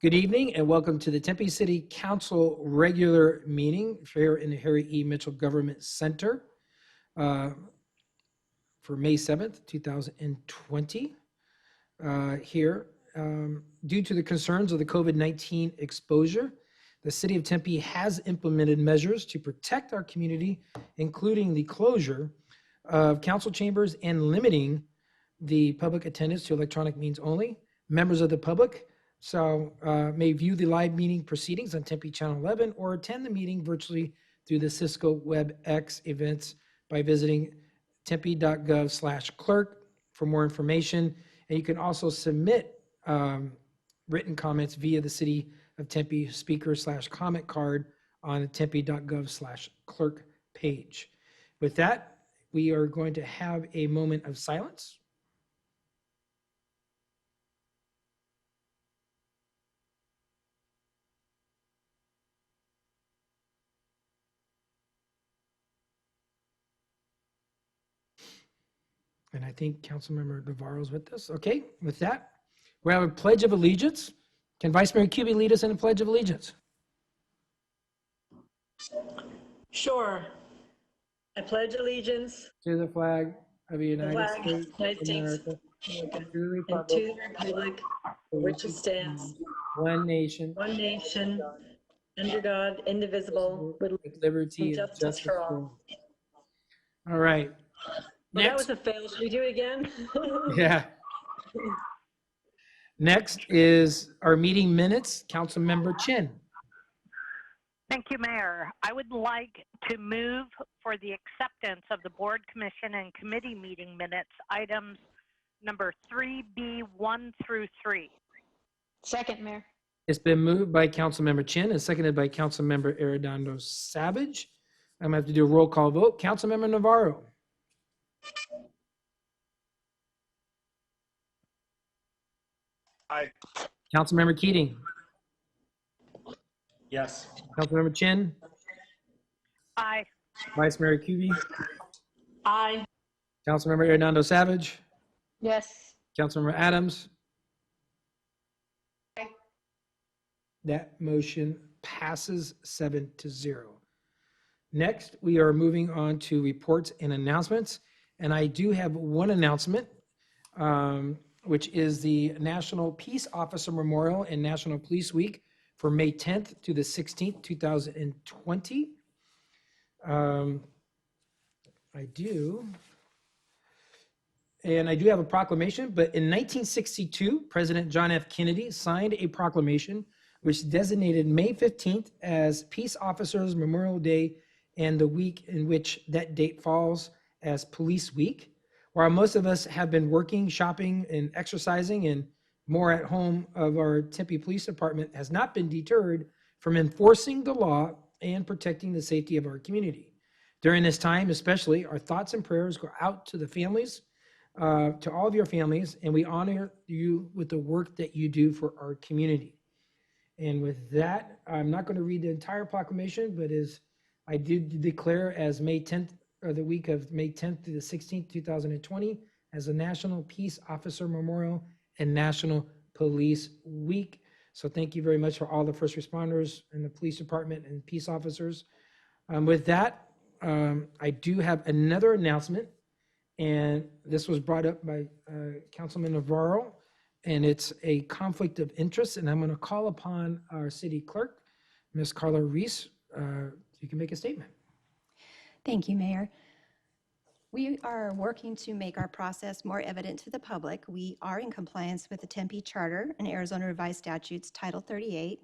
Good evening and welcome to the Tempe City Council regular meeting here in the Harry E. Mitchell Government Center for May 7th, 2020. Here, due to the concerns of the COVID-19 exposure, the City of Tempe has implemented measures to protect our community, including the closure of council chambers and limiting the public attendance to electronic means only. Members of the public may view the live meeting proceedings on Tempe Channel 11 or attend the meeting virtually through the Cisco WebEx events by visiting tempe.gov/clerk for more information. And you can also submit written comments via the City of Tempe speaker/comment card on the tempe.gov/clerk page. With that, we are going to have a moment of silence. And I think Councilmember Navarro is with us. Okay, with that, we have a Pledge of Allegiance. Can Vice Mayor Kuby lead us in a Pledge of Allegiance? Sure. I pledge allegiance to the flag of the United States of America, and to the republic to the republic for which it stands, one nation, under God, indivisible, with liberty and justice for all. All right. Well, that was a fail. Should we do it again? Yeah. Next is our meeting minutes. Councilmember Chin. Thank you, Mayor. I would like to move for the acceptance of the Board, Commission, and Committee meeting minutes, items number 3B 1 through 3. Second, Mayor. It's been moved by Councilmember Chin and seconded by Councilmember Arredondo Savage. I'm going to have to do a roll call vote. Councilmember Navarro. Aye. Councilmember Keating. Yes. Councilmember Chin. Aye. Vice Mayor Kuby. Aye. Councilmember Arredondo Savage. Yes. Councilmember Adams. Aye. That motion passes 7-0. Next, we are moving on to reports and announcements. And I do have one announcement, which is the National Peace Officer Memorial and National Police Week for May 10th to the 16th, 2020. I do have a proclamation, but in 1962, President John F. Kennedy signed a proclamation which designated May 15th as Peace Officers Memorial Day and the week in which that date falls as Police Week. While most of us have been working, shopping, and exercising and more at home, of our Tempe Police Department has not been deterred from enforcing the law and protecting the safety of our community. During this time, especially, our thoughts and prayers go out to the families, to all of your families, and we honor you with the work that you do for our community. And with that, I'm not going to read the entire proclamation, but I did declare as May 10th, or the week of May 10th to the 16th, 2020, as a National Peace Officer Memorial and National Police Week. So thank you very much for all the first responders and the police department and peace officers. With that, I do have another announcement, and this was brought up by Councilman Navarro, and it's a conflict of interest, and I'm going to call upon our city clerk, Ms. Carla Reese. You can make a statement. Thank you, Mayor. We are working to make our process more evident to the public. We are in compliance with the Tempe Charter and Arizona Revised Statutes Title 38.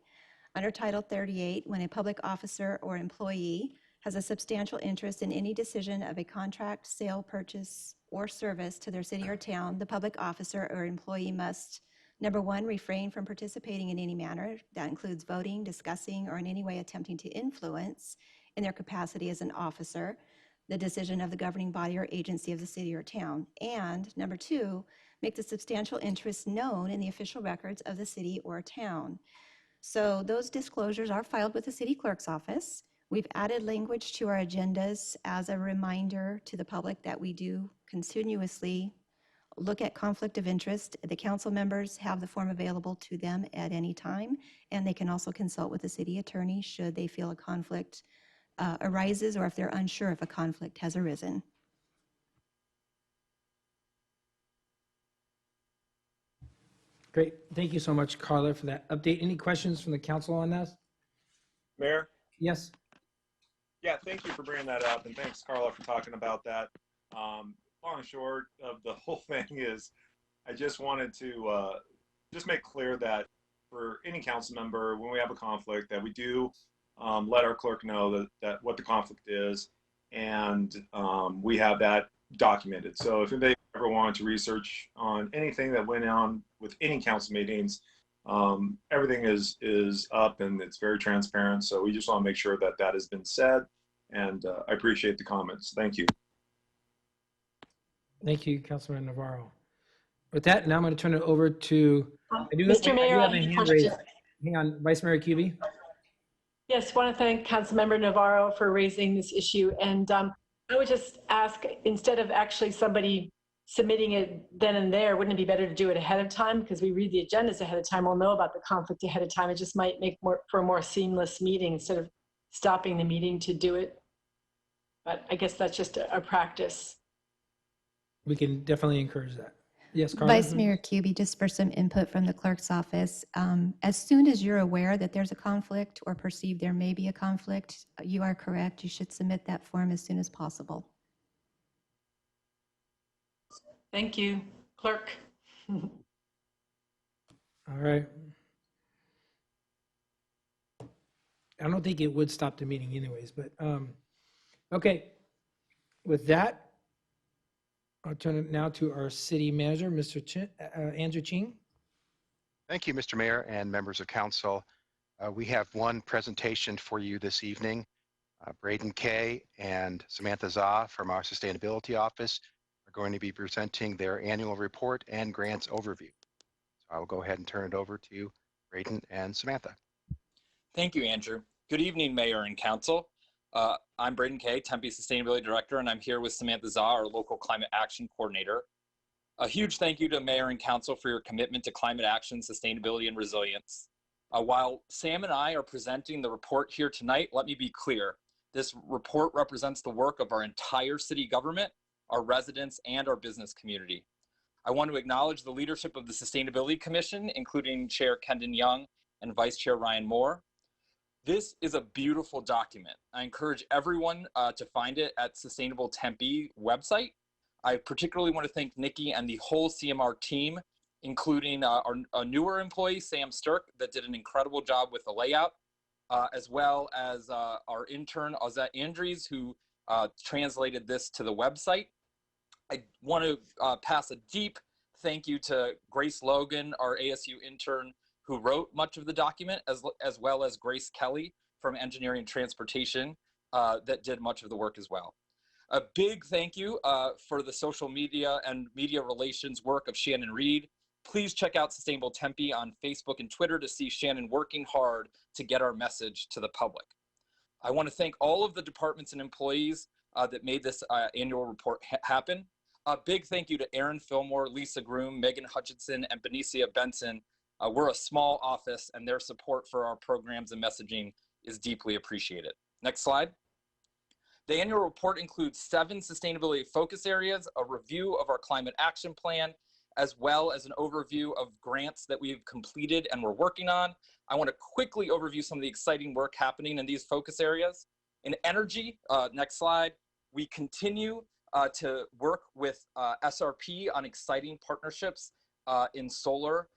Under Title 38, when a public officer or employee has a substantial interest in any decision of a contract, sale, purchase, or service to their city or town, the public officer or employee must, number one, refrain from participating in any manner that includes voting, discussing, or in any way attempting to influence, in their capacity as an officer, the decision of the governing body or agency of the city or town. And number two, make the substantial interest known in the official records of the city or town. So those disclosures are filed with the city clerk's office. We've added language to our agendas as a reminder to the public that we do continuously look at conflict of interest. The council members have the form available to them at any time, and they can also consult with the city attorney should they feel a conflict arises or if they're unsure if a conflict has arisen. Great. Thank you so much, Carla, for that update. Any questions from the council on this? Mayor? Yes. Yeah, thank you for bringing that up, and thanks, Carla, for talking about that. Long and short of the whole thing is, I just wanted to just make clear that for any council member, when we have a conflict, that we do let our clerk know that what the conflict is, and we have that documented. So if anybody ever wanted to research on anything that went on with any council meetings, everything is up and it's very transparent. So we just want to make sure that that has been said, and I appreciate the comments. Thank you. Thank you, Councilman Navarro. With that, now I'm going to turn it over to, Mr. Mayor, I I do have a have a hand question. raised. Hang on, Vice Mayor Cubey. Yes, want to thank Councilmember Navarro for raising this issue. And I would just ask, instead of actually somebody submitting it then and there, wouldn't it be better to do it ahead of time? Because we read the agendas ahead of time, we'll know about the conflict ahead of time. It just might make for a more seamless meeting instead of stopping the meeting to do it. But I guess that's just a practice. We can definitely encourage that. Yes, Carla. Vice Mayor Cubey, just for some input from the clerk's office, as soon as you're aware that there's a conflict or perceive there may be a conflict, you are correct. You should submit that form as soon as possible. Thank you, clerk. All right. I don't think it would stop the meeting anyways, but okay. With that, I'll turn it now to our city manager, Mr. Andrew Ching. Thank you, Mr. Mayor and members of council. We have one presentation for you this evening. Braden Kay and Samantha Zah from our Sustainability Office are going to be presenting their annual report and grants overview. So I will go ahead and turn it over to Braden and Samantha. Thank you, Andrew. Good evening, Mayor and Council. I'm Braden Kay, Tempe Sustainability Director, and I'm here with Samantha Zah, our local climate action coordinator. A huge thank you to Mayor and Council for your commitment to climate action, sustainability, and resilience. While Sam and I are presenting the report here tonight, let me be clear. This report represents the work of our entire city government, our residents, and our business community. I want to acknowledge the leadership of the Sustainability Commission, including Chair Kendon Young and Vice Chair Ryan Moore. This is a beautiful document. I encourage everyone to find it at Sustainable Tempe website. I particularly want to thank Nikki and the whole CMR team, including our newer employee, Sam Sturk, that did an incredible job with the layout, as well as our intern, Ozette Andrews, who translated this to the website. I want to pass a deep thank you to Grace Logan, our ASU intern, who wrote much of the document, as well as Grace Kelly from Engineering and Transportation that did much of the work as well. A big thank you for the social media and media relations work of Shannon Reed. Please check out Sustainable Tempe on Facebook and Twitter to see Shannon working hard to get our message to the public. I want to thank all of the departments and employees that made this annual report happen. A big thank you to Aaron Fillmore, Lisa Groom, Megan Hutchinson, and Benicia Benson. We're a small office, and their support for our programs and messaging is deeply appreciated. Next slide. The annual report includes 7 sustainability focus areas, a review of our climate action plan, as well as an overview of grants that we've completed and we're working on. I want to quickly overview some of the exciting work happening in these focus areas. In energy, next slide, we continue to work with SRP on exciting partnerships in solar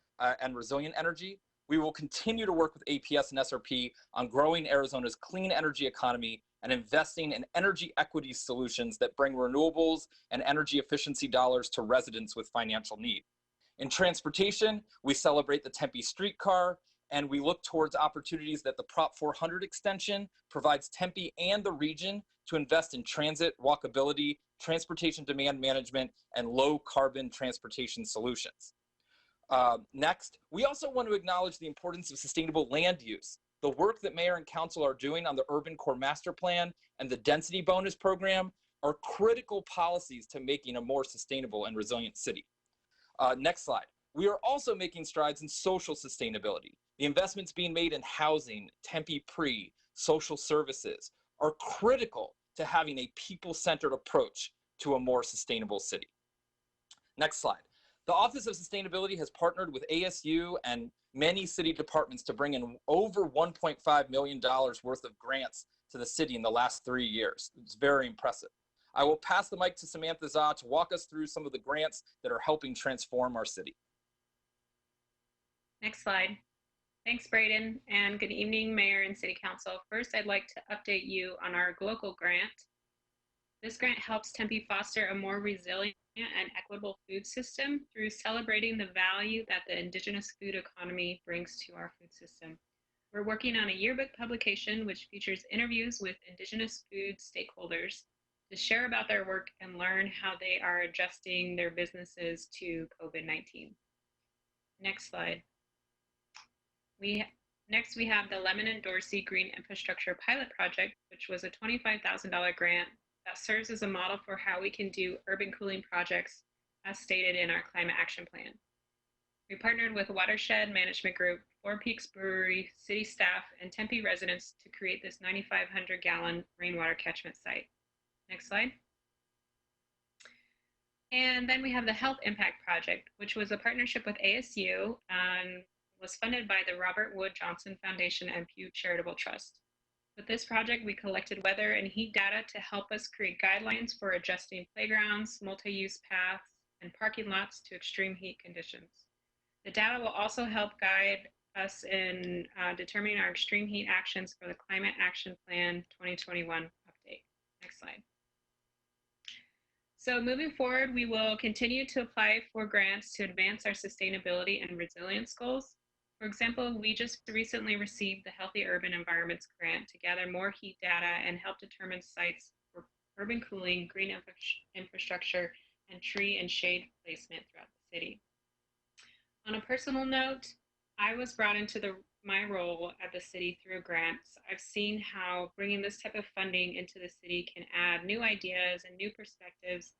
and resilient energy. We will continue to work with APS and SRP on growing Arizona's clean energy economy and investing in energy equity solutions that bring renewables and energy efficiency dollars to residents with financial need. In transportation, we celebrate the Tempe streetcar, and we look towards opportunities that the Prop 400 extension provides Tempe and the region to invest in transit, walkability, transportation demand management, and low carbon transportation solutions. Next, we also want to acknowledge the importance of sustainable land use. The work that Mayor and Council are doing on the Urban Core Master Plan and the Density Bonus Program are critical policies to making a more sustainable and resilient city. Next slide. We are also making strides in social sustainability. The investments being made in housing, Tempe Pre, social services are critical to having a people-centered approach to a more sustainable city. Next slide. The Office of Sustainability has partnered with ASU and many city departments to bring in over $1.5 million worth of grants to the city in the last 3 years. It's very impressive. I will pass the mic to Samantha Zah to walk us through some of the grants that are helping transform our city. Next slide. Thanks, Braden, and good evening, Mayor and City Council. First, I'd like to update you on our local grant. This grant helps Tempe foster a more resilient and equitable food system through celebrating the value that the indigenous food economy brings to our food system. We're working on a yearbook publication which features interviews with indigenous food stakeholders to share about their work and learn how they are adjusting their businesses to COVID-19. Next slide. Next, we have the Lemon and Dorsey Green Infrastructure Pilot Project, which was a $25,000 grant that serves as a model for how we can do urban cooling projects as stated in our climate action plan. We partnered with Watershed Management Group, Four Peaks Brewery, city staff, and Tempe residents to create this 9,500-gallon rainwater catchment site. Next slide. And then we have the Health Impact Project, which was a partnership with ASU and was funded by the Robert Wood Johnson Foundation and Pew Charitable Trust. With this project, we collected weather and heat data to help us create guidelines for adjusting playgrounds, multi-use paths, and parking lots to extreme heat conditions. The data will also help guide us in determining our extreme heat actions for the Climate Action Plan 2021 update. Next slide. So moving forward, we will continue to apply for grants to advance our sustainability and resilience goals. For example, we just recently received the Healthy Urban Environments Grant to gather more heat data and help determine sites for urban cooling, green infrastructure, and tree and shade placement throughout the city. On a personal note, I was brought into my role at the city through grants. I've seen how bringing this type of funding into the city can add new ideas and new perspectives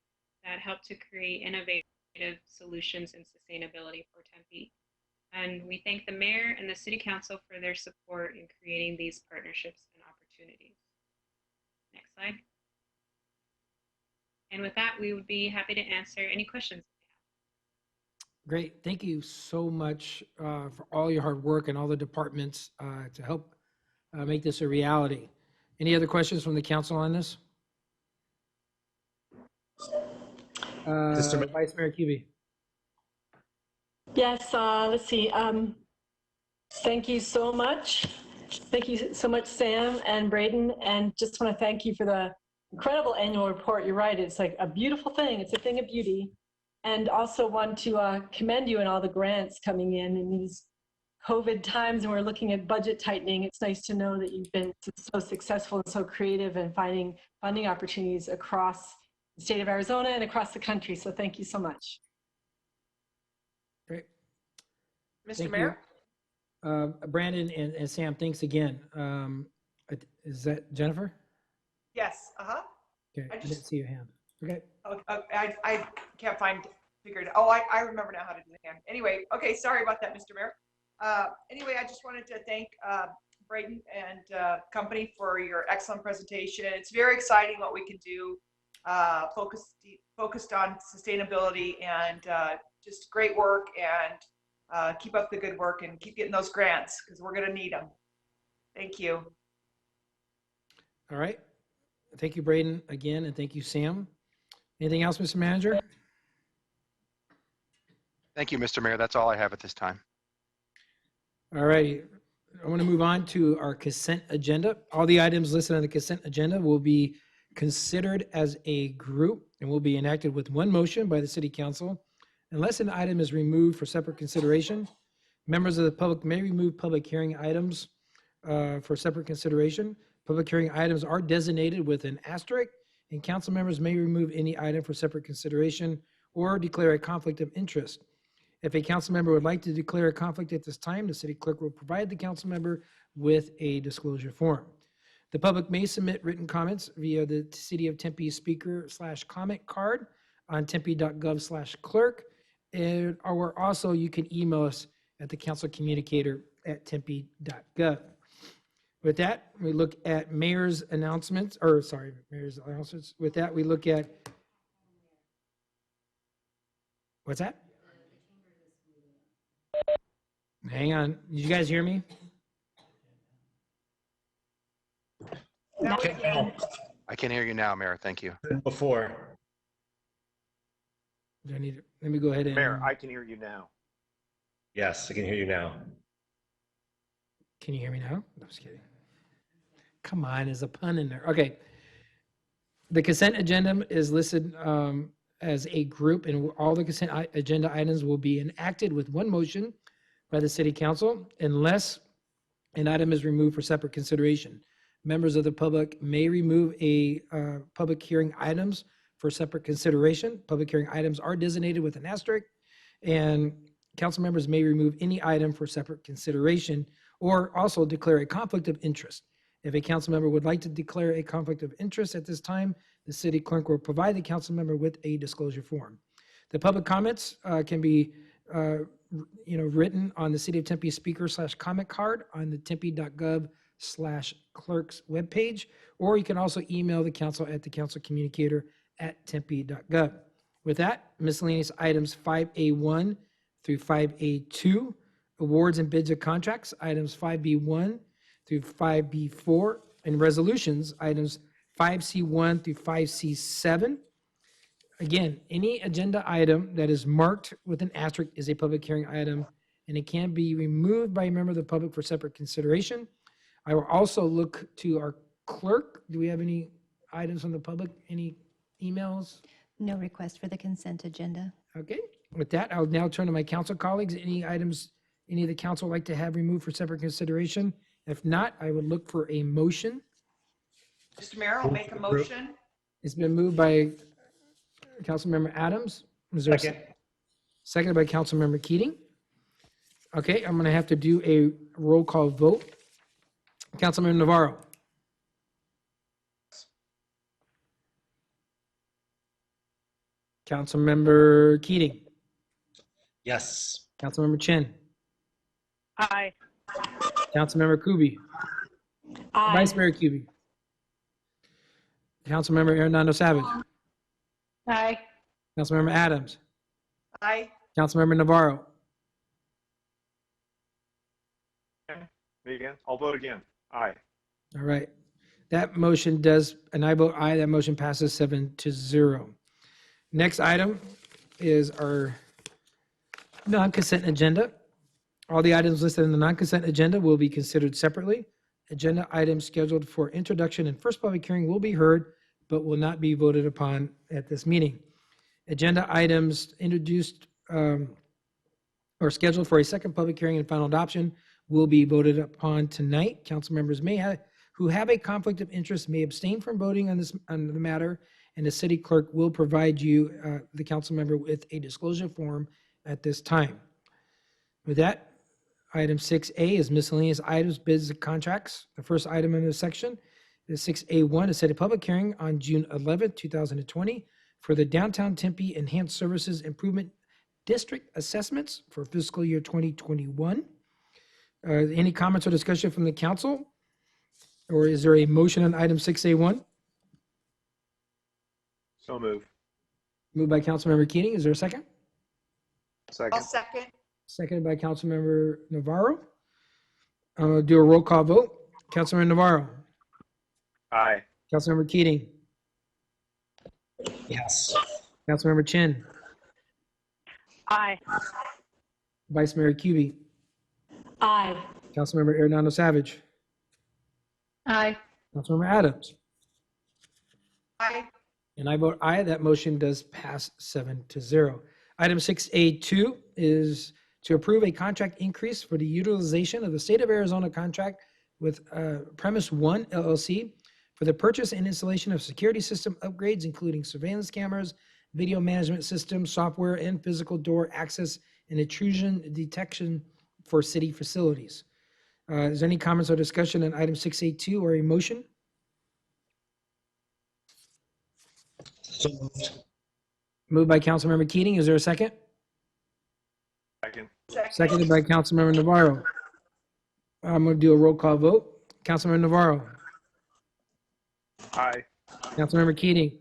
that help to create innovative solutions and sustainability for Tempe. And we thank the mayor and the city council for their support in creating these partnerships and opportunities. Next slide. And with that, we would be happy to answer any questions. Great. Thank you so much for all your hard work and all the departments to help make this a reality. Any other questions from the council on this? Vice Mayor Kuby. Yes, let's see. Thank you so much. Thank you so much, Sam and Braden. And just want to thank you for the incredible annual report. You're right. It's like a beautiful thing. It's a thing of beauty. And also want to commend you on all the grants coming in these COVID times, and we're looking at budget tightening. It's nice to know that you've been so successful and so creative in finding funding opportunities across the state of Arizona and across the country. So thank you so much. Great. Mr. Mayor? Brandon and Sam, thanks again. Is that Jennifer? Yes. Okay, I didn't see your hand. Okay. I can't figure it out. Oh, I remember now how to do the hand. Anyway, okay, sorry about that, Mr. Mayor. Anyway, I just wanted to thank Braden and company for your excellent presentation. It's very exciting what we can do, focused on sustainability, and just great work, and keep up the good work and keep getting those grants because we're going to need them. Thank you. All right. Thank you, Braden, again, and thank you, Sam. Anything else, Mr. Manager? Thank you, Mr. Mayor. That's all I have at this time. All right. I want to move on to our consent agenda. All the items listed on the consent agenda will be considered as a group and will be enacted with one motion by the City Council. Unless an item is removed for separate consideration, members of the public may remove public hearing items for separate consideration. Public hearing items are designated with an asterisk, and council members may remove any item for separate consideration or declare a conflict of interest. If a council member would like to declare a conflict at this time, the city clerk will provide the council member with a disclosure form. The public may submit written comments via the City of Tempe speaker/comment card on tempe.gov/clerk or also you can email us at the councilcommunicator@tempe.gov. With that, we look at mayor's announcements, mayor's announcements. With that, we look at, what's that? Hang on, did you guys hear me? Now we can. I can hear you now, Mayor. Thank you. Before. Do I need to, let me go ahead and. Mayor, I can hear you now. Yes, I can hear you now. Can you hear me now? I'm just kidding. Come on, there's a pun in there. Okay. The consent agenda is listed as a group, and all the consent agenda items will be enacted with one motion by the city council unless an item is removed for separate consideration. Members of the public may remove a public hearing items for separate consideration. Public hearing items are designated with an asterisk, and council members may remove any item for separate consideration or also declare a conflict of interest. If a council member would like to declare a conflict of interest at this time, the city clerk will provide the council member with a disclosure form. The public comments can be written on the City of Tempe speaker/comment card on the tempe.gov/clerk's webpage, or you can also email the council at the councilcommunicator@tempe.gov. With that, miscellaneous items 5A1 through 5A2, awards and bids of contracts, items 5B1 through 5B4, and resolutions, items 5C1 through 5C7. Again, any agenda item that is marked with an asterisk is a public hearing item, and it can be removed by a member of the public for separate consideration. I will also look to our clerk. Do we have any items from the public? Any emails? No request for the consent agenda. Okay, with that, I'll now turn to my council colleagues. Any items any of the council like to have removed for separate consideration? If not, I would look for a motion. Mr. Mayor, I'll make a motion. It's been moved by Councilmember Adams. Is there a Second. seconded by Councilmember Keating? Okay, I'm going to have to do a roll call vote. Councilmember Navarro. Councilmember Keating. Yes. Councilmember Chin. Aye. Councilmember Kubi. Aye. Vice Mayor Kubi. Councilmember Hernando Savage. Aye. Councilmember Adams. Aye. Councilmember Navarro. Me again? I'll vote again. Aye. All right. That motion does, and I vote aye, that motion passes 7-0. Next item is our non-consent agenda. All the items listed in the non-consent agenda will be considered separately. Agenda items scheduled for introduction and first public hearing will be heard, but will not be voted upon at this meeting. Agenda items introduced or scheduled for a second public hearing and final adoption will be voted upon tonight. Council members who have a conflict of interest may abstain from voting on the matter, and the city clerk will provide you, the council member, with a disclosure form at this time. With that, item 6A is miscellaneous items, bids, and contracts. The first item in this section is 6A1, to set a public hearing on June 11th, 2020 for the Downtown Tempe Enhanced Services Improvement District Assessments for fiscal year 2021. Any comments or discussion from the council? Or is there a motion on item 6A1? So move. Moved by Councilmember Keating. Is there a second? I'll Second. second. Seconded by Councilmember Navarro. I'm going to do a roll call vote. Councilmember Navarro. Aye. Councilmember Keating. Yes. Councilmember Chin. Aye. Vice Mayor Kubi. Aye. Councilmember Hernando Savage. Aye. Councilmember Adams. Aye. And I vote aye. That motion does pass 7-0. Item 6A2 is to approve a contract increase for the utilization of the State of Arizona contract with Premise One LLC for the purchase and installation of security system upgrades, including surveillance cameras, video management systems, software, and physical door access and intrusion detection for city facilities. Is there any comments or discussion on item 6A2 or a motion? So moved. Moved by Councilmember Keating. Is there a second? Seconded by Councilmember Navarro. I'm going to do a roll call vote. Councilmember Navarro. Aye. Councilmember Keating.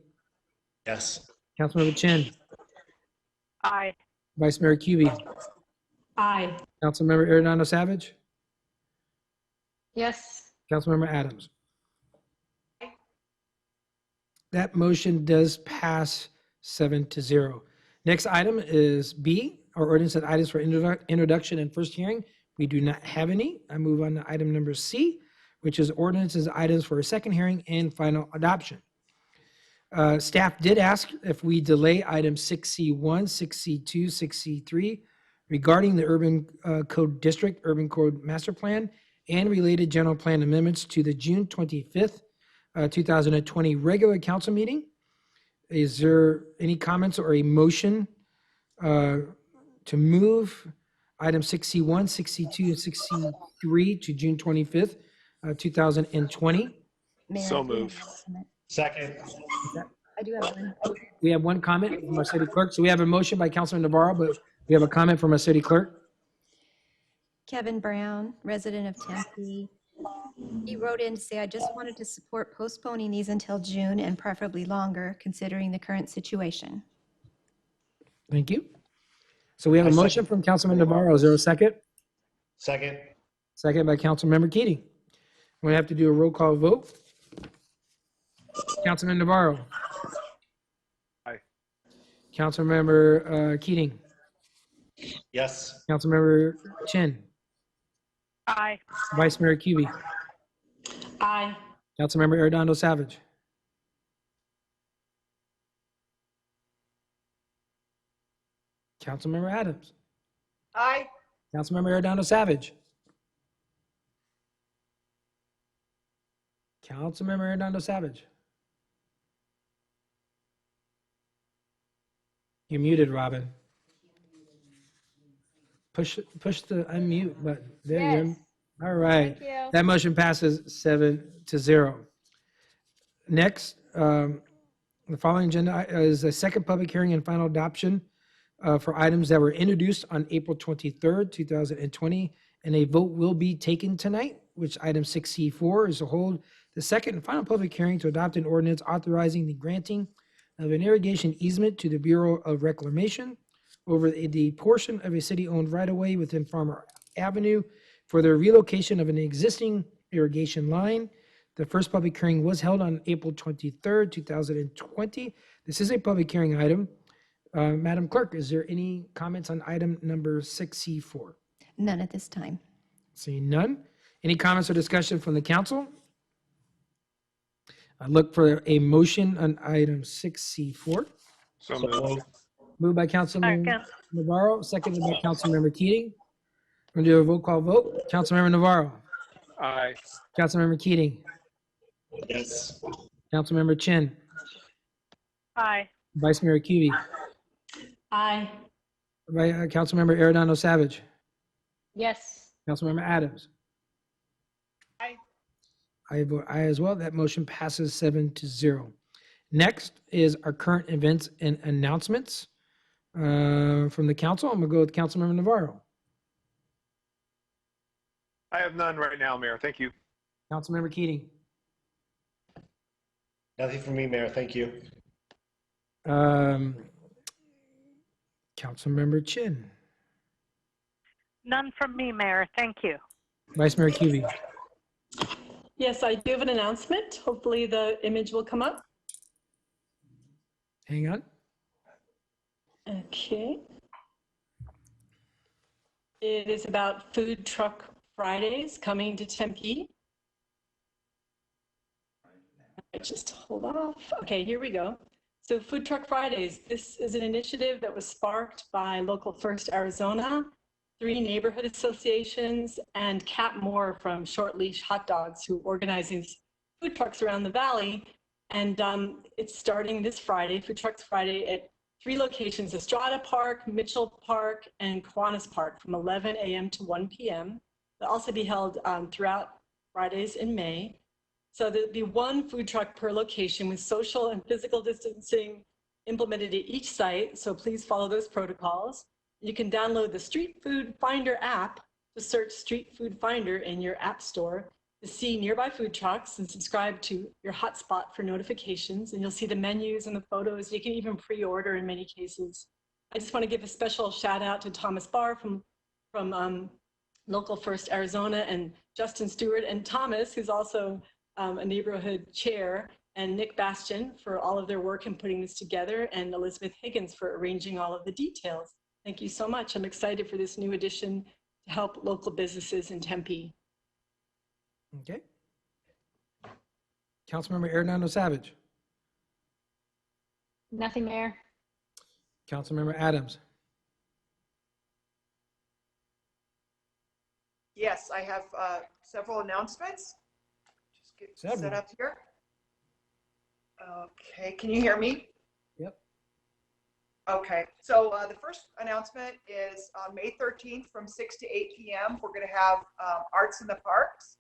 Yes. Councilmember Chin. Aye. Vice Mayor Cubey. Aye. Councilmember Arredondo Savage. Yes. Councilmember Adams. That motion does pass 7-0. Next item is B, our ordinance and items for introduction and first hearing. We do not have any. I move on to item number C, which is ordinances, items for a second hearing and final adoption. Staff did ask if we delay item 6C1, 6C2, 6C3 regarding the Urban Code District, Urban Code Master Plan, and related general plan amendments to the June 25th, 2020 regular council meeting. Is there any comments or a motion to move item 6C1, 6C2, and 6C3 to June 25th, 2020? Mayor, So I do have moved. one comment. Second. I do have one. We have one comment from our city clerk. So we have a motion by Councilman Navarro, but we have a comment from our city clerk. Kevin Brown, resident of Tempe. He wrote in to say, I just wanted to support postponing these until June and preferably longer, considering the current situation. Thank you. So we have a I motion second. from Councilman Navarro. Is there a second? Second. Second by Councilmember Keating. We're going to have to do a roll call vote. Councilman Navarro. Aye. Councilmember Keating. Yes. Councilmember Chin. Aye. Vice Mayor Cubey. Aye. Councilmember Arredondo Savage. Councilmember Adams. Aye. Councilmember Arredondo Savage. Councilmember Arredondo Savage. You're muted, Robin. Push the unmute button. There you Yes. go. All right. Thank you. That motion passes 7-0. Next, the following agenda is a second public hearing and final adoption for items that were introduced on April 23rd, 2020, and a vote will be taken tonight, which item 6C4 is to hold the second and final public hearing to adopt an ordinance authorizing the granting of an irrigation easement to the Bureau of Reclamation over the portion of a city-owned right-of-way within Farmer Avenue for the relocation of an existing irrigation line. The first public hearing was held on April 23rd, 2020. This is a public hearing item. Madam Clerk, is there any comments on item number 6C4? None at this time. Seeing none. Any comments or discussion from the council? I look for a motion on item 6C4. So moved. Moved by Councilman Second. Navarro, seconded by Councilmember Keating. We're going to do a roll call vote. Councilmember Navarro. Aye. Councilmember Keating. Yes. Councilmember Chin. Aye. Vice Mayor Cubey. Aye. Councilmember Arredondo Savage. Yes. Councilmember Adams. Aye. I vote aye as well. That motion passes 7-0. Next is our current events and announcements from the council. I'm going to go with Councilmember Navarro. I have none right now, Mayor. Thank you. Councilmember Keating. Nothing from me, Mayor. Thank you. Councilmember Chin. None from me, Mayor. Thank you. Vice Mayor Cubey. Yes, I do have an announcement. Hopefully the image will come up. Hang on. Okay. It is about Food Truck Fridays coming to Tempe. Just hold off. Okay, here we go. So Food Truck Fridays, this is an initiative that was sparked by Local First Arizona, 3 neighborhood associations, and Kat Moore from Short Leash Hot Dogs, who organize these food trucks around the valley. And it's starting this Friday, Food Trucks Friday, at 3 locations: Estrada Park, Mitchell Park, and Kiwanis Park from 11 a.m. to 1 p.m. They'll also be held throughout Fridays in May. So there'll be 1 food truck per location with social and physical distancing implemented at each site. So please follow those protocols. You can download the Street Food Finder app to search Street Food Finder in your app store to see nearby food trucks and subscribe to your hotspot for notifications. And you'll see the menus and the photos. You can even pre-order in many cases. I just want to give a special shout out to Thomas Barr from Local First Arizona, and Justin Stewart, and Thomas, who's also a neighborhood chair, and Nick Bastian for all of their work in putting this together, and Elizabeth Higgins for arranging all of the details. Thank you so much. I'm excited for this new addition to help local businesses in Tempe. Okay. Councilmember Hernando Savage. Nothing, Mayor. Councilmember Adams. Yes, I have several announcements. Just get set Several. up here. Okay, can you hear me? Yep. Okay, so the first announcement is on May 13th from 6 to 8 p.m. We're going to have Arts in the Parks,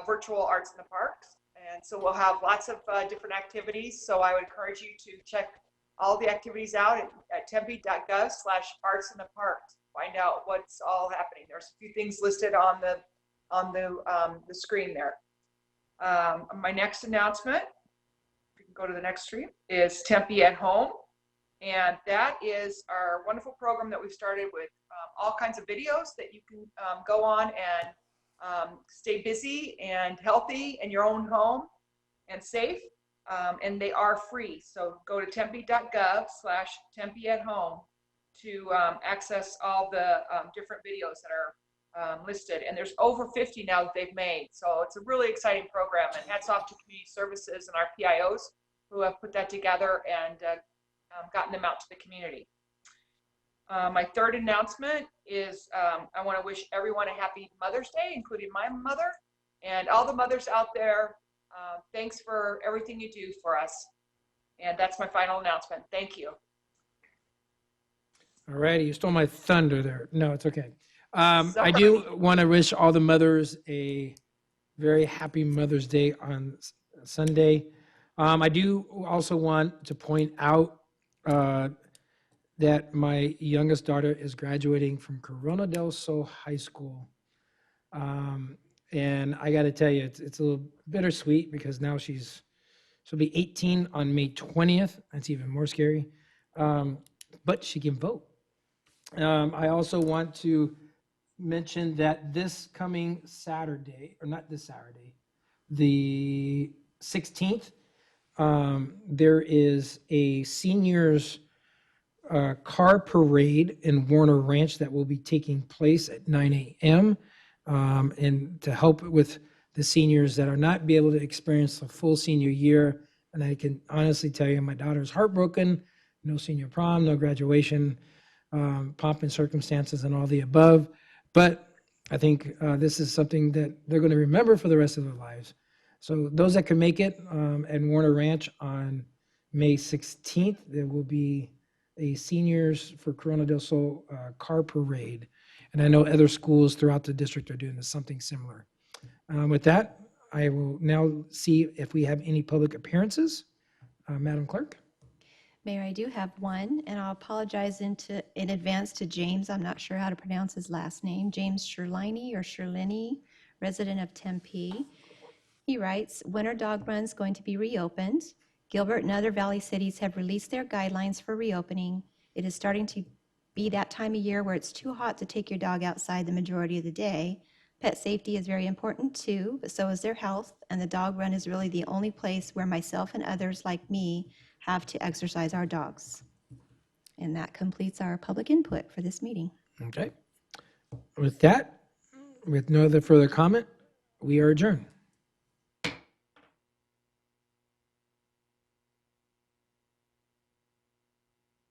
virtual Arts in the Parks. And so we'll have lots of different activities. So I would encourage you to check all the activities out at tempe.gov/arts in the parks. Find out what's all happening. There's a few things listed on the screen there. My next announcement, we can go to the next screen, is Tempe at Home. And that is our wonderful program that we've started with all kinds of videos that you can go on and stay busy and healthy in your own home and safe. And they are free. So go to tempe.gov/Tempe at Home to access all the different videos that are listed. And there's over 50 now that they've made. So it's a really exciting program. And hats off to Community Services and our PIOs who have put that together and gotten them out to the community. My third announcement is I want to wish everyone a happy Mother's Day, including my mother and all the mothers out there. Thanks for everything you do for us. And that's my final announcement. Thank you. All righty, you stole my thunder there. No, it's okay. I do want to wish all the mothers a very happy Mother's Day on Sunday. I do also want to point out that my youngest daughter is graduating from Corona del Sol High School. And I got to tell you, it's a little bittersweet because now she'll be 18 on May 20th. That's even more scary. But she can vote. I also want to mention that this coming Saturday, or not this Saturday, the 16th, there is a seniors car parade in Warner Ranch that will be taking place at 9 a.m. And to help with the seniors that are not be able to experience the full senior year. And I can honestly tell you, my daughter's heartbroken. No senior prom, no graduation, pomp and circumstances and all the above. But I think this is something that they're going to remember for the rest of their lives. So those that can make it at Warner Ranch on May 16th, there will be a Seniors for Corona del Sol car parade. And I know other schools throughout the district are doing something similar. With that, I will now see if we have any public appearances. Madam Clerk. Mayor, I do have one, and I'll apologize in advance to James. I'm not sure how to pronounce his last name. James Sherlini or Sherlini, resident of Tempe. He writes, winter dog run's going to be reopened. Gilbert and other Valley cities have released their guidelines for reopening. It is starting to be that time of year where it's too hot to take your dog outside the majority of the day. Pet safety is very important too, but so is their health, and the dog run is really the only place where myself and others like me have to exercise our dogs. And that completes our public input for this meeting. Okay. With that, with no other further comment, we are adjourned.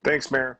Thanks, Mayor.